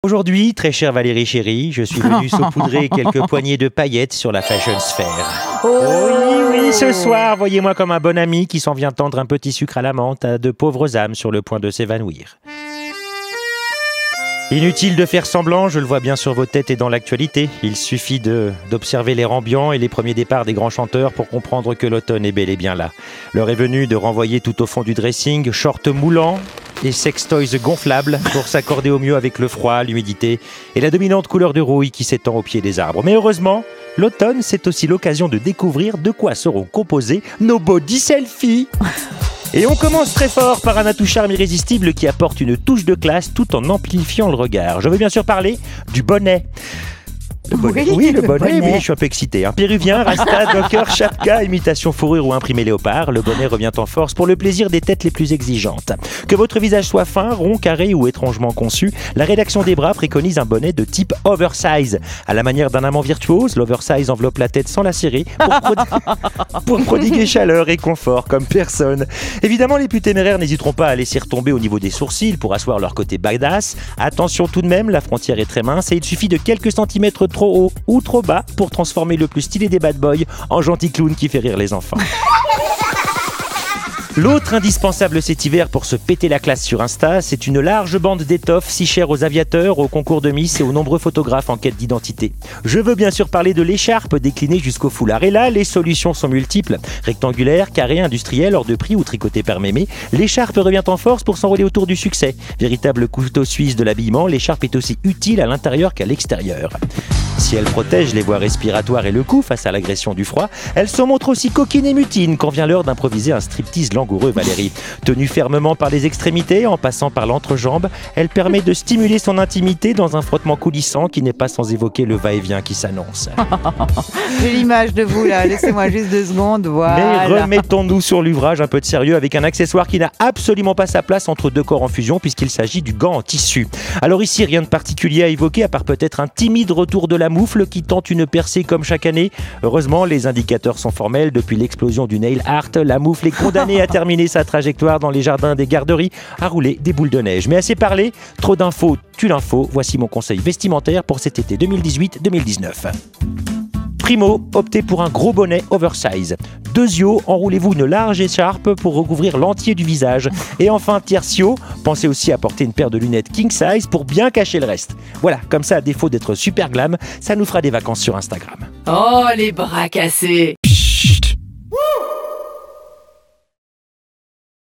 Aujourd'hui, très chère Valérie chérie, je suis venu saupoudrer quelques poignées de paillettes sur la fashion sphère. Oui, ce soir, voyez-moi comme un bon ami qui s'en vient tendre un petit sucre à la menthe à de pauvres âmes sur le point de s'évanouir. Inutile de faire semblant, je le vois bien sur vos têtes et dans l'actualité. Il suffit d'observer l'air ambiant et les premiers départs des grands chanteurs pour comprendre que l'automne est bel et bien là. L'heure est venue de renvoyer tout au fond du dressing, shorts moulants et sextoys gonflables pour s'accorder au mieux avec le froid, l'humidité et la dominante couleur de rouille qui s'étend au pied des arbres. Mais heureusement, l'automne, c'est aussi l'occasion de découvrir de quoi seront composés nos body selfies. Et on commence très fort par un atout charme irrésistible qui apporte une touche de classe tout en amplifiant le regard. Je veux bien sûr parler du bonnet. Le bonnet. Oui, le bonnet, mais je suis un peu excité. Un péruvien, rasta, docker, chapka, imitation fourrure ou imprimé léopard, le bonnet revient en force pour le plaisir des têtes les plus exigeantes. Que votre visage soit fin, rond, carré ou étrangement conçu, la rédaction des bras préconise un bonnet de type oversize. À la manière d'un amant virtuose, l'oversize enveloppe la tête sans la serrer pour prodiguer chaleur et confort comme personne. Évidemment, les plus téméraires n'hésiteront pas à laisser retomber au niveau des sourcils pour asseoir leur côté badass. Attention tout de même, la frontière est très mince et il suffit de quelques centimètres trop haut ou trop bas pour transformer le plus stylé des bad boys en gentil clown qui fait rire les enfants. L'autre indispensable cet hiver pour se péter la classe sur Insta, c'est une large bande d'étoffe si chère aux aviateurs, aux concours de Miss et aux nombreux photographes en quête d'identité. Je veux bien sûr parler de l'écharpe déclinée jusqu'au foulard. Et là, les solutions sont multiples. Rectangulaire, carré, industriel, hors de prix ou tricoté par mémé, l'écharpe revient en force pour s'enrôler autour du succès. Véritable couteau suisse de l'habillement, l'écharpe est aussi utile à l'intérieur qu'à l'extérieur. Si elle protège les voies respiratoires et le cou face à l'agression du froid, elle se montre aussi coquine et mutine quand vient l'heure d'improviser un striptease langoureux, Valérie. Tenue fermement par les extrémités, en passant par l'entrejambe, elle permet de stimuler son intimité dans un frottement coulissant qui n'est pas sans évoquer le va-et-vient qui s'annonce. J'ai l'image de vous là, laissez-moi juste 2 secondes, voilà. Mais remettons-nous sur l'ouvrage un peu de sérieux avec un accessoire qui n'a absolument pas sa place entre deux corps en fusion puisqu'il s'agit du gant en tissu. Alors ici, rien de particulier à évoquer à part peut-être un timide retour de la moufle qui tente une percée comme chaque année. Heureusement, les indicateurs sont formels. Depuis l'explosion du nail art, la moufle est condamnée à terminer sa trajectoire dans les jardins des garderies à rouler des boules de neige. Mais assez parlé, trop d'infos tue l'info. Voici mon conseil vestimentaire pour cet été 2018-2019. Primo, optez pour un gros bonnet oversize. Deuxio, enroulez-vous une large écharpe pour recouvrir l'entier du visage. Et enfin, tertio, pensez aussi à porter une paire de lunettes king size pour bien cacher le reste. Voilà, comme ça, à défaut d'être super glam, ça nous fera des vacances sur Instagram. Oh, les bras cassés! Chut.